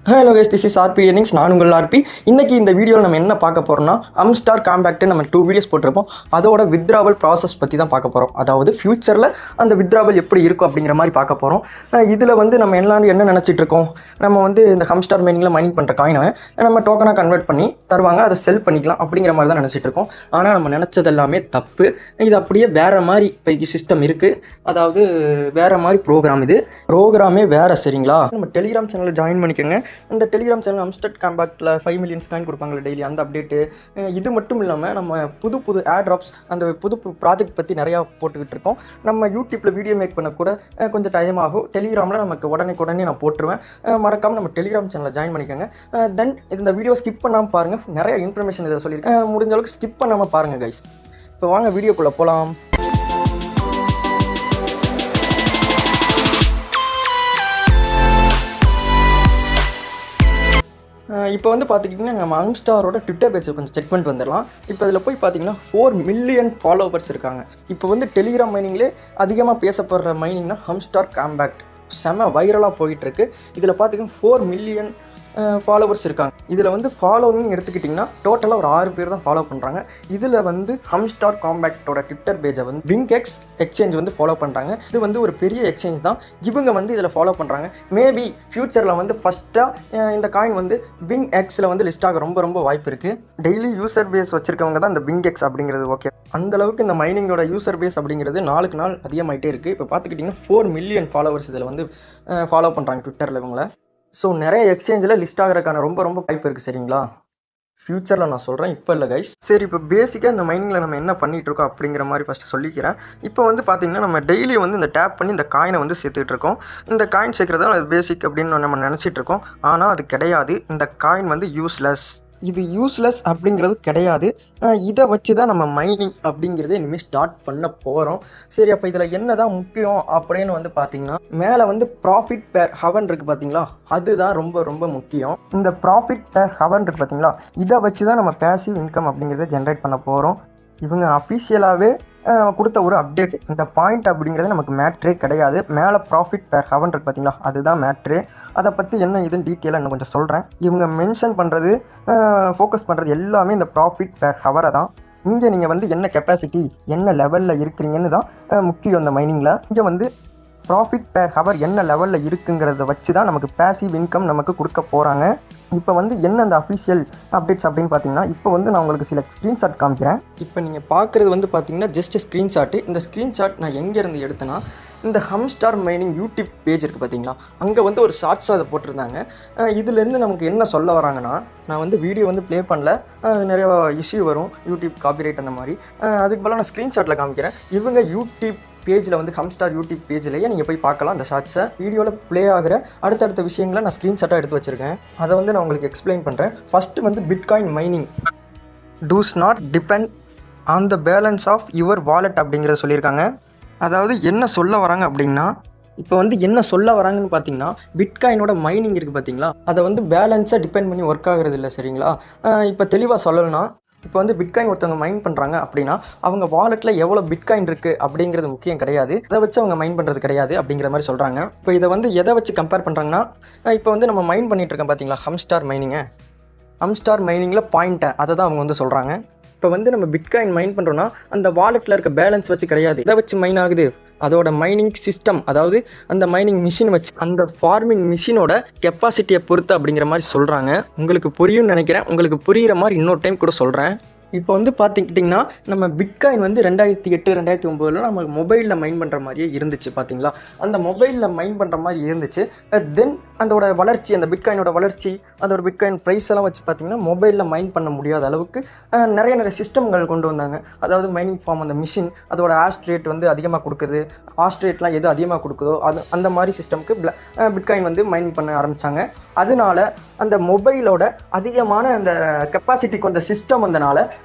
Hello guys, this is RP earnings. நான் உங்கள் RB. இன்றைக்கி இந்த வீடியோவில் நம்ம என்ன பார்க்க போகிறோம்னா, ஹம்ஸ்டார் காம்பேக்ட்டு நம்ம 2 வீடியோஸ் போட்டிருப்போம். அதோட வித்ராவல் ப்ராசஸ் பற்றி தான் பார்க்க போகிறோம். அதாவது ஃப்யூச்சரில் அந்த வித்ராவல் எப்படி இருக்கும் அப்படிங்கிற மாதிரி பார்க்க போகிறோம். இதில் வந்து நம்ம எல்லாரும் என்ன நினச்சிட்டு இருக்கோம், நம்ம வந்து இந்த ஹம்ஸ்டார் மைனிங்கில் மைனிங் பண்ணுற காயினை நம்ம டோக்கனாக கன்வெர்ட் பண்ணி தருவாங்க, அதை செல் பண்ணிக்கலாம் அப்படிங்கிற மாதிரி தான் நினச்சிட்டு இருக்கோம். ஆனால் நம்ம நினச்சது எல்லாமே தப்பு. இது அப்படியே வேறு மாதிரி இப்போ சிஸ்டம் இருக்குது. அதாவது வேறு மாதிரி ப்ரோக்ராமே வேறு. சரிங்களா? நம்ம டெலிகிராம் சேனலில் ஜாயின் பண்ணிக்கோங்க. இந்த டெலிகிராம் சேனல் ஹம்ஸ்டார் காம்பேக்ட்டில் 5 மில்லியன் காயின் கொடுப்பாங்களே டெய்லி, அந்த அப்டேட்டு. இது மட்டும் இல்லாமல் நம்ம புது ஏர் ட்ராப்ஸ், அந்த புது ப்ராஜெக்ட் பற்றி நிறையா போட்டுக்கிட்டு இருக்கோம். நம்ம யூடியூப்பில் வீடியோ மேக் பண்ண கூட கொஞ்சம் டைம் ஆகும். டெலிகிராமில் நமக்கு உடனே நான் போட்டுருவேன். மறக்காமல் நம்ம டெலிகிராம் சேனலில் ஜாயின் பண்ணிக்கோங்க. தென் இந்த வீடியோ ஸ்கிப் பண்ணாமல் பாருங்கள். நிறைய இன்ஃபர்மேஷன் இதை சொல்லியிருக்கேன். முடிஞ்ச அளவுக்கு ஸ்கிப் பண்ணாமல் பாருங்கள் கைஸ். இப்போ வாங்க வீடியோக்குள்ளே போகலாம். இப்போ வந்து பார்த்துக்கிட்டிங்கன்னா நம்ம ஹம்ஸ்டாரோட ட்விட்டர் பேஜை கொஞ்சம் செக் பண்ணிட்டு வந்துடலாம். இப்போ இதில் போய் பார்த்தீங்கன்னா 4 மில்லியன் ஃபாலோவர்ஸ் இருக்காங்க. இப்போ வந்து டெலிகிராம் மைனிங்லேயே அதிகமாக பேசப்படுற மைனிங்னா ஹம்ஸ்டார் காம்பேக்ட் செம வைரலாக போயிட்டுருக்கு. இதில் பார்த்தீங்கன்னா 4 மில்லியன் ஃபாலோவர்ஸ் இருக்காங்க. இதில் வந்து ஃபாலோவிங் எடுத்துக்கிட்டிங்கன்னா டோட்டலாக ஒரு 6 பேர் தான் ஃபாலோ பண்ணுறாங்க. இதில் வந்து ஹம்ஸ்டார் காம்பேக்டோட ட்விட்டர் பேஜை வந்து விங்எக்ஸ் எக்ஸ்சேஞ்ச் வந்து ஃபாலோ பண்ணுறாங்க. இது வந்து ஒரு பெரிய எக்ஸ்சேஞ்ச் தான். இவங்க வந்து இதில் ஃபாலோ பண்ணுறாங்க. மேபி ஃப்யூச்சரில் வந்து ஃபஸ்ட்டாக இந்த காயின் வந்து விங்எக்ஸில் வந்து லிஸ்ட் ஆக ரொம்ப வாய்ப்பு இருக்குது. டெய்லி யூசர் பேஸ் வச்சுருக்கவங்க தான் இந்த விங்எக்ஸ் அப்படிங்கிறது. ஓகே, அந்தளவுக்கு இந்த மைனிங்கோட யூசர் பேஸ் அப்படிங்கிறது நாளுக்கு நாள் அதிகமாகிட்டே இருக்குது. இப்போ பார்த்துக்கிட்டிங்கன்னா 4 மில்லியன் ஃபாலோவர்ஸ் இதில் வந்து ஃபாலோ பண்ணுறாங்க ட்விட்டரில் இவங்கள. ஸோ நிறைய எக்ஸ்சேஞ்சில் லிஸ்ட் ஆகிறதுக்கான ரொம்ப வாய்ப்பு இருக்குது. சரிங்களா? ஃப்யூச்சரில் நான் சொல்கிறேன், இப்போ இல்லை கைஸ். சரி, இப்போ பேசிக்காக இந்த மைனிங்கில் நம்ம என்ன பண்ணிகிட்டு இருக்கோம் அப்படிங்கிற மாதிரி ஃபஸ்ட்டு சொல்லிக்கிறேன். இப்போ வந்து பார்த்திங்கன்னா நம்ம டெய்லி வந்து இந்த டேப் பண்ணி இந்த காயினை வந்து சேர்த்துட்டு இருக்கோம். இந்த காயின் சேர்க்குறதா அது பேசிக் அப்படின்னு நம்ம நினச்சிட்டு இருக்கோம். ஆனால் அது கிடையாது. இந்த காயின் வந்து இது யூஸ்லெஸ் அப்படிங்கிறது கிடையாது. இதை வச்சு தான் நம்ம மைனிங் அப்படிங்கிறத இனிமேல் ஸ்டார்ட் பண்ண போகிறோம். சரி, அப்போ இதில் என்ன தான் முக்கியம் அப்படின்னு வந்து பார்த்திங்கன்னா, மேலே வந்து ப்ராஃபிட் பெர் ஹவர் இருக்குது பார்த்தீங்களா, அதுதான் ரொம்ப முக்கியம். இந்த ப்ராஃபிட் பெர் ஹவர் இருக்குது பார்த்தீங்களா, இதை வச்சு தான் நம்ம பேசிவ் இன்கம் அப்படிங்கிறத ஜென்ரேட் பண்ண போகிறோம். இவங்க அஃபிஷியலாகவே கொடுத்த ஒரு அப்டேட். இந்த பாயிண்ட் அப்படிங்கிறது நமக்கு மேட்ரே கிடையாது. மேலே ப்ராஃபிட் பெர் ஹவர் இருக்குது பார்த்தீங்களா, அதுதான் மேட்ரு. அதை பற்றி என்ன இதுன்னு டீட்டெயிலாக இன்னும் கொஞ்சம் சொல்கிறேன். இவங்க மென்ஷன் பண்ணுறது, ஃபோக்கஸ் பண்ணுறது எல்லாமே இந்த ப்ராஃபிட் பெர் ஹவரை தான். இங்கே நீங்கள் வந்து என்ன கெப்பாசிட்டி, என்ன லெவலில் இருக்கிறீங்கன்னு தான் முக்கியம் இந்த மைனிங்கில். இங்கே வந்து ப்ராஃபிட் பெர் ஹவர் என்ன லெவலில் இருக்குங்கிறத வச்சு தான் நமக்கு பேசிவ் இன்கம் நமக்கு கொடுக்க போகிறாங்க. இப்போ வந்து என்ன அந்த அஃபிஷியல் அப்டேட்ஸ் அப்படின்னு பார்த்தீங்கன்னா, இப்போ வந்து நான் உங்களுக்கு சில ஸ்க்ரீன்ஷாட் காமிக்கிறேன். இப்போ நீங்கள் பார்க்குறது வந்து பார்த்தீங்கன்னா ஜஸ்ட் ஸ்க்ரீன்ஷாட்டு. இந்த ஸ்க்ரீன்ஷாட் நான் எங்கேருந்து எடுத்தேன்னா, இந்த ஹம்ஸ்டார் மைனிங் யூடியூப் பேஜ் இருக்குது பார்த்தீங்களா, அங்கே வந்து ஒரு ஷார்ட்ஸாக அதை போட்டிருந்தாங்க. இதிலேருந்து நமக்கு என்ன சொல்ல வராங்கன்னா, நான் வந்து வீடியோ வந்து ப்ளே பண்ணல, நிறையா இஷ்யூ வரும், யூடியூப் காப்பிரைட் அந்த மாதிரி. அதுக்கு பதிலாக நான் ஸ்க்ரீன்ஷாட்டில் காமிக்கிறேன். இவங்க யூடியூப் பேஜில் வந்து ஹம்ஸ்டார் யூடியூப் பேஜ்லேயே நீங்கள் போய் பார்க்கலாம். அந்த ஷார்ட்ஸை வீடியோவில் ப்ளே ஆகிற அடுத்தடுத்த விஷயங்களை நான் ஸ்க்ரீன்ஷாட்டாக எடுத்து வச்சுருக்கேன். அதை வந்து நான் உங்களுக்கு எக்ஸ்பிளைன் பண்ணுறேன். ஃபஸ்ட்டு வந்து bitcoin mining does not depend on the balance of your wallet அப்படிங்கிறத சொல்லியிருக்காங்க. அதாவது என்ன சொல்ல வராங்க அப்படின்னா, இப்போ வந்து என்ன சொல்ல வராங்கன்னு பார்த்தீங்கன்னா, பிட்காயினோட மைனிங் இருக்குது பார்த்தீங்களா, அதை வந்து பேலன்ஸாக டிபெண்ட் பண்ணி ஒர்க் ஆகிறது இல்லை. சரிங்களா? இப்போ தெளிவாக சொல்லணும்னா, இப்போ வந்து பிட்காயின் ஒருத்தவங்க மைன் பண்ணுறாங்க அப்படின்னா, அவங்க வாலெட்டில் எவ்வளோ பிட்காயின் இருக்குது அப்படிங்கிறது முக்கியம் கிடையாது. அதை வச்சு அவங்க மைன் பண்ணுறது கிடையாது அப்படிங்கிற மாதிரி சொல்கிறாங்க. இப்போ இதை வந்து எதை வச்சு கம்பேர் பண்ணுறாங்கன்னா, இப்போ வந்து நம்ம மைன் பண்ணிகிட்ருக்கோம் பார்த்தீங்களா ஹம்ஸ்டார் மைனிங்கில் பாயிண்ட்டை அதை தான் அவங்க வந்து சொல்கிறாங்க. இப்போ வந்து நம்ம பிட்காயின் மைன் பண்ணுறோன்னா அந்த வாலெட்டில் இருக்க பேலன்ஸ் வச்சு கிடையாது. இதை வச்சு மைன் ஆகுது அதோட மைனிங் சிஸ்டம், அதாவது அந்த மைனிங் மிஷின் வச்சு, அந்த ஃபார்மிங் மிஷினோட கெப்பாசிட்டியை பொறுத்து அப்படிங்கிற மாதிரி சொல்கிறாங்க. உங்களுக்கு புரியும்னு நினைக்கிறேன். உங்களுக்கு புரிகிற மாதிரி இன்னொரு டைம் கூட சொல்கிறேன். இப்போ வந்து பார்த்துக்கிட்டிங்கன்னா, நம்ம பிட்காயின் வந்து 2008 2009 நம்ம மொபைலில் மைன் பண்ணுற மாதிரியே இருந்துச்சு பார்த்தீங்களா. அந்த மொபைலில் மைன் பண்ணுற மாதிரி இருந்துச்சு. தென் அதோட வளர்ச்சி, அந்த பிட்காயினோட வளர்ச்சி, அதோட பிட்காயின் ப்ரைஸ் எல்லாம் வச்சு பார்த்திங்கன்னா மொபைலில் மைன் பண்ண முடியாத அளவுக்கு நிறைய சிஸ்டம்கள் கொண்டு வந்தாங்க. அதாவது மைனிங் ஃபார்ம், அந்த மிஷின், அதோட ஹாஷ் ரேட் வந்து அதிகமாக கொடுக்குறது, ஹாஷ் ரேட்லாம் எது அதிகமாக கொடுக்குதோ அந்த மாதிரி சிஸ்டம்க்கு பிட்காயின் வந்து மைன் பண்ண ஆரம்பித்தாங்க. அதனால அந்த மொபைலோட அதிகமான அந்த கெப்பாசிட்டி கொண்ட சிஸ்டம் வந்தனால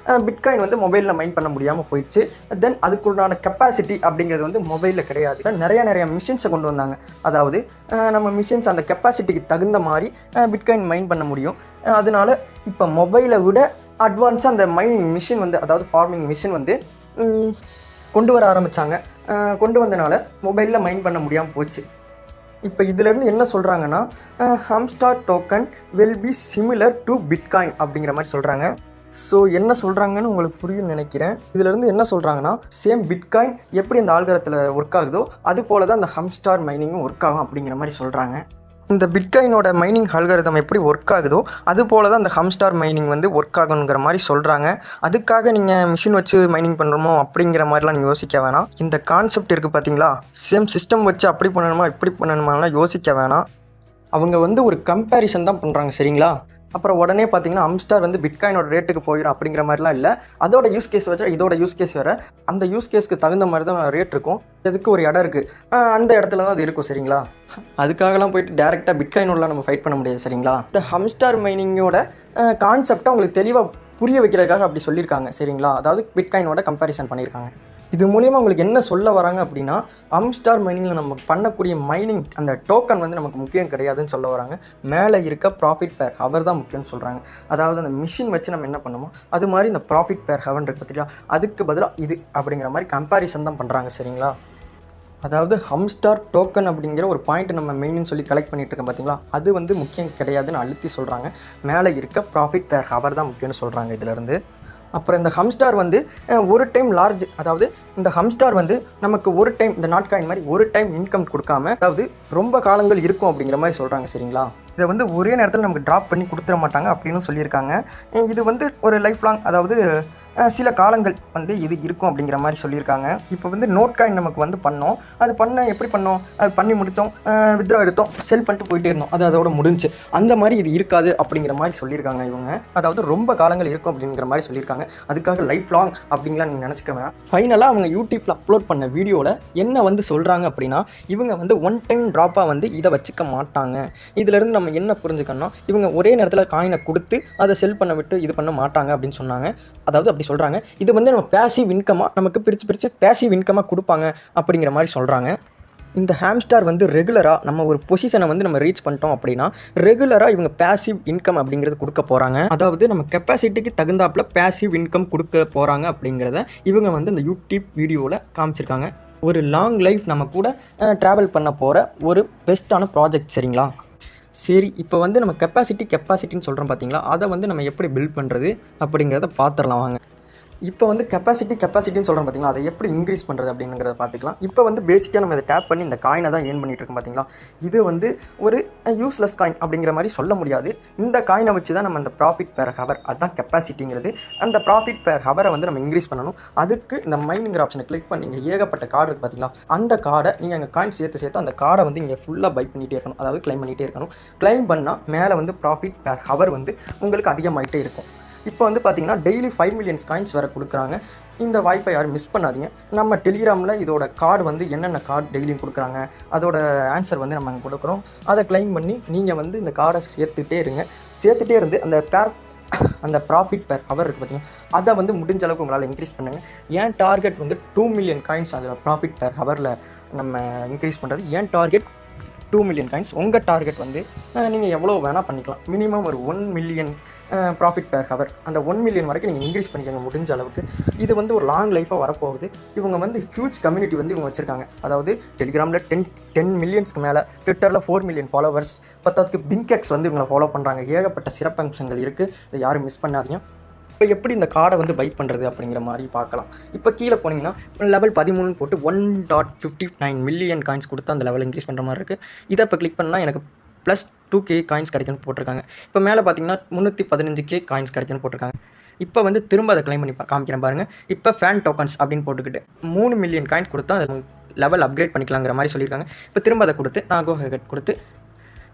பிட்காயின் வந்து மொபைலில் மைன் பண்ண முடியாமல் போயிடுச்சு. தென் அதுக்குள்ளான கெப்பாசிட்டி அப்படிங்கிறது வந்து மொபைலில் கிடையாது. நிறைய மிஷின்ஸை கொண்டு வந்தாங்க. அதாவது நம்ம மிஷின்ஸ் அந்த கெப்பாசிட்டிக்கு தகுந்த மாதிரி பிட்காயின் மைன் பண்ண முடியும். அதனால இப்போ மொபைலை விட அட்வான்ஸாக அந்த மைனிங் மிஷின் வந்து, அதாவது ஃபார்மிங் மிஷின் வந்து கொண்டு வர ஆரம்பித்தாங்க. கொண்டு வந்தனால மொபைலில் மைன் பண்ண முடியாமல் போச்சு. இப்போ இதிலேருந்து என்ன சொல்கிறாங்கன்னா Hamster token will be similar to bitcoin அப்படிங்கிற மாதிரி சொல்கிறாங்க. ஸோ என்ன சொல்கிறாங்கன்னு உங்களுக்கு புரியும்னு நினைக்கிறேன். இதிலேருந்து என்ன சொல்கிறாங்கன்னா சேம் பிட்காயின் எப்படி அந்த ஆல்கரத்தில் ஒர்க் ஆகுதோ அது போல தான் அந்த ஹம்ஸ்டார் மைனிங்கும் ஒர்க் ஆகும் அப்படிங்கிற மாதிரி சொல்கிறாங்க. இந்த பிட்காயினோட மைனிங் அல்காரிதம் எப்படி ஒர்க் ஆகுதோ அது போல தான் அந்த ஹம்ஸ்டார் மைனிங் வந்து ஒர்க் ஆகணுங்கிற மாதிரி சொல்கிறாங்க. அதுக்காக நீங்கள் மிஷின் வச்சு மைனிங் பண்ணுறோமோ அப்படிங்கிற மாதிரிலாம் நீங்கள் யோசிக்க வேணாம். இந்த கான்செப்ட் இருக்குது பார்த்தீங்களா, சேம் சிஸ்டம் வச்சு அப்படி பண்ணணுமா இப்படி பண்ணணுமாலாம் யோசிக்க வேணாம். அவங்க வந்து ஒரு கம்பேரிசன் தான் பண்ணுறாங்க சரிங்களா. அப்புறம் உடனே பார்த்தீங்கன்னா ஹம்ஸ்டார் வந்து பிட்காயினோட ரேட்டுக்கு போயிடும் அப்படிங்கிற மாதிரிலாம் இல்லை. அதோட யூஸ் கேஸ் வச்சா இதோட யூஸ் கேஸ் வேறு, அந்த யூஸ் கேஸ்க்கு தகுந்த மாதிரி தான் ரேட் இருக்கும். இதுக்கு ஒரு இடம் இருக்குது, அந்த இடத்துல தான் அது இருக்கும் சரிங்களா. அதுக்காகலாம் போயிட்டு டேரெக்டாக பிட்காயினோடலாம் நம்ம ஃபைட் பண்ண முடியாது சரிங்களா. இந்த ஹம்ஸ்டார் மைனிங்கோட கான்செப்டை உங்களுக்கு தெளிவாக புரிய வைக்கிறதுக்காக அப்படி சொல்லியிருக்காங்க சரிங்களா. அதாவது பிட்காயினோட கம்பேரிசன் பண்ணியிருக்காங்க. இது மூலிமா உங்களுக்கு என்ன சொல்ல வராங்க அப்படின்னா ஹம்ஸ்டார் மைனிங்கில் நம்ம பண்ணக்கூடிய மைனிங் அந்த டோக்கன் வந்து நமக்கு முக்கியம் கிடையாதுன்னு சொல்ல வராங்க. மேலே இருக்க ப்ராஃபிட் பேர் ஹவர் தான் முக்கியம்னு சொல்கிறாங்க. அதாவது அந்த மிஷின் வச்சு நம்ம என்ன பண்ணுமோ அது மாதிரி இந்த ப்ராஃபிட் பேர் ஹவர்னு இருக்கு பார்த்தீங்களா, அதுக்கு பதிலாக இது அப்படிங்கிற மாதிரி கம்பேரிசன் தான் பண்ணுறாங்க சரிங்களா. அதாவது ஹம்ஸ்டார் டோக்கன் அப்படிங்கிற ஒரு பாயிண்ட் நம்ம மெயின்னு சொல்லி கலெக்ட் பண்ணிட்டு இருக்கோம் பார்த்தீங்களா, அது வந்து முக்கியம் கிடையாதுன்னு அழுத்தி சொல்கிறாங்க. மேலே இருக்க ப்ராஃபிட் பேர் ஹவர் தான் முக்கியம்னு சொல்கிறாங்க இதிலேருந்து. அப்புறம் இந்த ஹம்ஸ்டார் வந்து ஒரு டைம் லார்ஜ், அதாவது இந்த ஹம்ஸ்டார் வந்து நமக்கு ஒரு டைம் இந்த நாட்காயின் மாதிரி ஒரு டைம் இன்கம் கொடுக்காம, அதாவது ரொம்ப காலங்கள் இருக்கும் அப்படிங்கிற மாதிரி சொல்கிறாங்க சரிங்களா. இதை வந்து ஒரே நேரத்தில் நமக்கு ட்ராப் பண்ணி கொடுத்துட மாட்டாங்க அப்படின்னு சொல்லியிருக்காங்க. இது வந்து ஒரு லைஃப் லாங், அதாவது சில காலங்கள் வந்து இது இருக்கும் அப்படிங்கிற மாதிரி சொல்லியிருக்காங்க. இப்போ வந்து நோட் காயின் நமக்கு வந்து பண்ணோம், அது எப்படி பண்ணோம், அது பண்ணி முடித்தோம், வித்ட்ரா எடுத்தோம், செல் பண்ணிட்டு போயிட்டே இருந்தோம், அது அதோட முடிஞ்சு. அந்த மாதிரி இது இருக்காது அப்படிங்கிற மாதிரி சொல்லியிருக்காங்க இவங்க. அதாவது ரொம்ப காலங்கள் இருக்கும் அப்படிங்கிற மாதிரி சொல்லியிருக்காங்க. அதுக்காக லைஃப் லாங் அப்படிங்கலாம் நீங்கள் நினச்சிக்க வேணாம். ஃபைனலாக அவங்க யூடியூப்பில் அப்லோட் பண்ண வீடியோவில் என்ன வந்து சொல்கிறாங்க அப்படின்னா, இவங்க வந்து ஒன் டைம் ட்ராப்பாக வந்து இதை வச்சுக்க மாட்டாங்க. இதிலேருந்து நம்ம என்ன புரிஞ்சுக்கணும்னா, இவங்க ஒரே நேரத்தில் காயினை கொடுத்து அதை செல் பண்ண விட்டு இது பண்ண மாட்டாங்க அப்படின்னு சொன்னாங்க. அதாவது அப்படி சொல்கிறாங்க. இது வந்து நம்ம பேசிவ் இன்கமாக நமக்கு பிரித்து பேசிவ் இன்கமாக கொடுப்பாங்க அப்படிங்கிற மாதிரி சொல்கிறாங்க. இந்த ஹாம்ஸ்டார் வந்து ரெகுலராக நம்ம ஒரு பொசிஷனை வந்து நம்ம ரீச் பண்ணிட்டோம் அப்படின்னா ரெகுலராக இவங்க பேசிவ் இன்கம் அப்படிங்கிறது கொடுக்க போகிறாங்க. அதாவது நம்ம கெப்பாசிட்டிக்கு தகுந்தாப்பில் பேசிவ் இன்கம் கொடுக்க போகிறாங்க அப்படிங்கிறத இவங்க வந்து இந்த யூடியூப் வீடியோவில் காமிச்சிருக்காங்க. ஒரு லாங் லைஃப் நம்ம கூட ட்ராவல் பண்ண போகிற ஒரு பெஸ்ட்டான ப்ராஜெக்ட் சரிங்களா. சரி, இப்போ வந்து நம்ம கெப்பாசிட்டின்னு சொல்கிறோம் பார்த்தீங்களா, அதை வந்து நம்ம எப்படி பில்ட் பண்ணுறது அப்படிங்கிறத பார்த்துடலாம் வாங்க. இப்போ வந்து கெப்பாசிட்டின்னு சொல்கிறோம் பார்த்தீங்களா, அதை எப்படி இன்க்ரீஸ் பண்ணுறது அப்படிங்கிறத பார்த்துக்கலாம். இப்போ வந்து பேசிக்காக நம்ம இதை டேப் பண்ணி இந்த காயினை தான் ஏர்ன் பண்ணிட்டு இருக்கோம் பார்த்தீங்களா. இது வந்து ஒரு யூஸ்லெஸ் காயின் அப்படிங்கிற மாதிரி சொல்ல முடியாது. இந்த காயினை வச்சு தான் நம்ம அந்த ப்ராஃபிட் பேர் ஹவர், அதுதான் கெப்பாசிட்டிங்கிறது. அந்த ப்ராஃபிட் பேர் ஹவரை வந்து நம்ம இன்க்ரீஸ் பண்ணணும். அதுக்கு இந்த மைனிங்கிற ஆப்ஷனை கிளிக் பண்ணி இங்கே ஏகப்பட்ட கார்டு இருக்குது பார்த்தீங்களா, அந்த கார்டை நீங்கள் அங்கே காயின் சேர்த்து அந்த கார்டை வந்து இங்கே ஃபுல்லாக பை பண்ணிகிட்டே இருக்கணும், அதாவது கிளைம் பண்ணிகிட்டே இருக்கணும். கிளைம் பண்ணால் மேலே வந்து ப்ராஃபிட் பேர் ஹவர் வந்து உங்களுக்கு அதிகமாகிட்டே இருக்கும். இப்போ வந்து பார்த்தீங்கன்னா டெய்லி 5 மில்லியன் காயின்ஸ் வேறு கொடுக்குறாங்க. இந்த வாய்ப்பை யாரும் மிஸ் பண்ணாதீங்க. நம்ம டெலிகிராமில் இதோட கார்டு வந்து என்னென்ன கார்டு டெய்லியும் கொடுக்குறாங்க அதோட ஆன்சர் வந்து நம்ம அங்கே கொடுக்குறோம். அதை கிளைம் பண்ணி நீங்கள் வந்து இந்த கார்டை சேர்த்துட்டே இருந்து அந்த ப்ராஃபிட் பேர் ஹவர் இருக்குது பார்த்தீங்கன்னா, அதை வந்து முடிஞ்ச அளவுக்கு உங்களால் இன்க்ரீஸ் பண்ணுங்கள். ஏன் டார்கெட் வந்து 2 மில்லியன் காயின்ஸ் அதில் ப்ராஃபிட் பேர் ஹவரில் நம்ம இன்க்ரீஸ் பண்ணுறது. ஏன் டார்கெட் 2 மில்லியன் காயின்ஸ். உங்கள் டார்கெட் வந்து நீங்கள் எவ்வளோ வேணால் பண்ணிக்கலாம். மினிமம் ஒரு 1 மில்லியன் ப்ராஃபிட் பேர் ஹவர், அந்த 1 மில்லியன் வரைக்கும் நீங்கள் இன்க்ரீஸ் பண்ணிக்கோங்க முடிஞ்ச அளவுக்கு. இது வந்து ஒரு லாங் லைஃபாக வரப்போகுது. இவங்க வந்து ஹியூஜ் கம்யூனிட்டி வந்து இவங்க வச்சுருக்காங்க. அதாவது டெலிகிராமில் 10 மில்லியன்ஸ்க்கு மேலே, ட்விட்டரில் 4 மில்லியன் ஃபாலோவர்ஸ், பத்தாவதுக்கு பிங்க்எக்ஸ் வந்து இவங்களை ஃபாலோ பண்ணுறாங்க. ஏகப்பட்ட சிறப்பம்சங்கள் இருக்குது, இதை யாரும் மிஸ் பண்ணாதீங்க. இப்போ எப்படி இந்த கார்டை வந்து பை பண்ணுறது அப்படிங்கிற மாதிரி பார்க்கலாம். இப்போ கீழே போனீங்கன்னா லெவல் 13 போட்டு 1.59 மில்லியன் காயின்ஸ் கொடுத்து அந்த லெவல் இன்க்ரீஸ் பண்ணுற மாதிரி இருக்குது. இதை இப்போ கிளிக் பண்ணால் எனக்கு ப்ளஸ் 2K காயின்ஸ் கிடைக்குன்னு போட்டிருக்காங்க. இப்போ மேலே பார்த்தீங்கன்னா 315K காயின்ஸ் கிடைக்குன்னு போட்டிருக்காங்க. இப்போ வந்து திரும்ப அதை கிளைம் பண்ணி காமிக்கிறேன் பாருங்கள். இப்போ ஃபேன் டோக்கன்ஸ் அப்படின்னு போட்டுக்கிட்டு 3 மில்லியன் காயின்ஸ் கொடுத்தா அதை லெவல் அப்கிரேட் பண்ணிக்கலாங்கிற மாதிரி சொல்லியிருக்காங்க. இப்போ திரும்ப அதை கொடுத்து நான் கோ ஹெட் கொடுத்து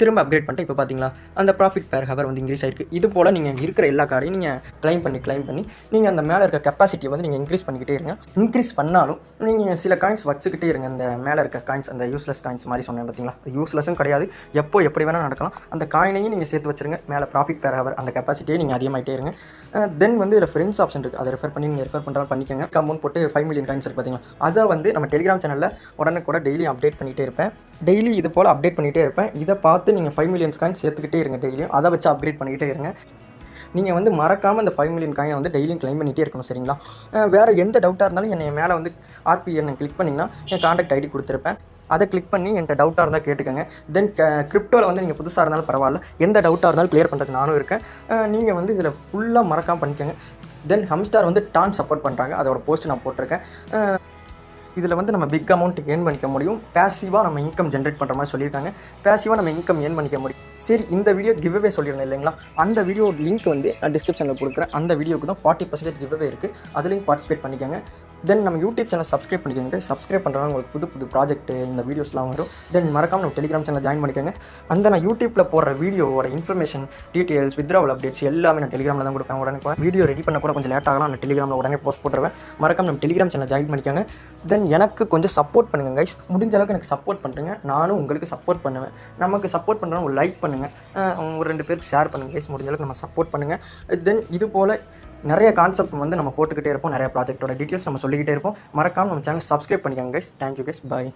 திரும்ப அப்கிரேட் பண்ணிட்டு இப்போ பார்த்தீங்களா அந்த ப்ராஃபிட் பேர் ஹவர் வந்து இன்க்ரீஸ் ஆகிருக்கு. இது போல் நீங்கள் இருக்கிற எல்லா கார்டையும் நீங்கள் கிளைம் பண்ணி நீங்கள் அந்த மேலே இருக்க கெப்பாசிட்டியை வந்து நீங்கள் இன்க்ரீஸ் பண்ணிக்கிட்டே இருங்க. இன்க்ரீஸ் பண்ணாலும் நீங்கள் சில காயின்ஸ் வச்சுக்கிட்டே இருங்க. அந்த மேலே இருக்க காயின்ஸ், அந்த யூஸ்லெஸ் காயின்ஸ் மாதிரி சொன்னேன் பார்த்தீங்களா, யூஸ்லெஸ்ஸும் கிடையாது, எப்படி வேணால் நடக்கலாம். அந்த காயினையும் நீங்கள் சேர்த்து வச்சுருங்க. மேலே ப்ராஃபிட் பேர் ஹவர் அந்த கெப்பாசிட்டியை நீங்கள் அதிகமாகிட்டே இருங்க. தென் வந்து இதில் ஃப்ரெண்ட்ஸ் ஆப்ஷன் இருக்குது, அதை ரெஃபர் பண்ணி நீங்கள் ரெஃபர் பண்ணுறாலும் பண்ணிக்கோங்க. அமௌண்ட் போட்டு 5 மில்லியன் காயின்ஸ் இருக்குது பார்த்தீங்களா, அதை வந்து நம்ம டெலிகிராம் சேனலில் உடனே டெய்லி அப்டேட் பண்ணிகிட்டே இருப்பேன். டெய்லி இது போல் அப்டேட் பண்ணிகிட்டே இருப்பேன். இதை பார்த்து நீங்கள் 5 மில்லியன் காயின்ஸ் சேர்த்துக்கிட்டே இருங்க. டெய்லியும் அதை வச்சு அப்கிரேட் பண்ணிக்கிட்டே இருங்க. நீங்கள் வந்து மறக்காமல் இந்த 5 மில்லியன் காயினை வந்து டெய்லியும் கிளைம் பண்ணிகிட்டே இருக்கணும் சரிங்களா. வேறு எந்த டவுட்டாக இருந்தாலும் என்னை மேலே வந்து RP கிளிக் பண்ணிங்கன்னா என் கான்டாக்ட் ஐடி கொடுத்துருப்பேன். அதை கிளிக் பண்ணி என்கிட்ட டவுட்டாக இருந்தால் கேட்டுக்கோங்க. தென் கிரிப்டோவில் வந்து நீங்கள் புதுசாக இருந்தாலும் பரவாயில்ல, எந்த டவுட்டாக இருந்தாலும் கிளியர் பண்ணுறதுக்கு நானும் இருக்கேன். நீங்கள் வந்து இதில் ஃபுல்லாக மறக்காமல் பண்ணிக்கோங்க. தென் ஹம்ஸ்டார் வந்து டான் சப்போர்ட் பண்ணுறாங்க, அதோட போஸ்ட் நான் போட்டிருக்கேன். இதில் வந்து நம்ம பிக் அமௌண்ட் ஏர்ன் பண்ணிக்க முடியும். பேசிவாக நம்ம இன்கம் ஜென்ரேட் பண்ணுற மாதிரி சொல்லியிருக்காங்க. பேசிவாக நம்ம இன்கம் ஏர்ன் பண்ணிக்க முடியும். சரி, இந்த வீடியோ கிவ்அவே சொல்லியிருந்தேன் இல்லைங்களா, அந்த வீடியோ லிங்க் வந்து நான் டிஸ்கிரிப்ஷனில் கொடுக்குறேன். அந்த வீடியோக்கு தான் 40% கிவ்அவே இருக்குது, அதுலேயும் பார்ட்டிசிபேட் பண்ணிக்கோங்க. தென் நம்ம யூடியூப் சேனல் சப்ஸ்கிரைப் பண்ணிக்கோங்க. சப்ஸ்கிரைப் பண்ணுறவங்க உங்களுக்கு புது புது ப்ராஜெக்ட் இந்த வீடியோஸ்லாம் வரும். தென் மறக்காமல் நம்ம டெலிகிராம் சேனல் ஜாயின் பண்ணிக்கோங்க. அந்த நான் யூடியூப்பில் போடுற வீடியோவோட இன்ஃபர்மேஷன், டீட்டெயில்ஸ், வித்ட்ராவல் அப்டேட்ஸ் எல்லாமே நான் டெலிகிராமில் தான் கொடுப்பேன். உடனே வீடியோ ரெடி பண்ண கூட கொஞ்சம் லேட் ஆகலாம், நான் டெலிகிராமில் உடனே போஸ்ட் போட்டுருவேன். மறக்காமல் நம்ம டெலிகிராம் சேனல் ஜாயின் பண்ணிக்கோங்க. தென் எனக்கு கொஞ்சம் சப்போர்ட் பண்ணுங்கள் கைஸ், முடிஞ்ச அளவுக்கு எனக்கு சப்போர்ட் பண்ணுறேங்க, நானும் உங்களுக்கு சப்போர்ட் பண்ணுவேன். நமக்கு சப்போர்ட் பண்ணுறவங்க ஒரு லைக் பண்ணுங்கள், ஒரு 2 பேருக்கு ஷேர் பண்ணுங்கள் கைஸ், முடிஞ்ச அளவுக்கு நம்ம சப்போர்ட் பண்ணுங்கள். தென் இது போல் நிறைய கான்செப்ட் வந்து நம்ம போட்டுக்கிட்டே இருப்போம், நிறைய ப்ராஜெக்ட்டோட டீட்டெயில்ஸ் நம்ம சொல்லிக்கிட்டே இருப்போம். மறக்காமல் நம்ம சேனல் சப்ஸ்கிரைப் பண்ணிக்கோங்க கைஸ். தேங்க்யூ கைஸ், பாய்.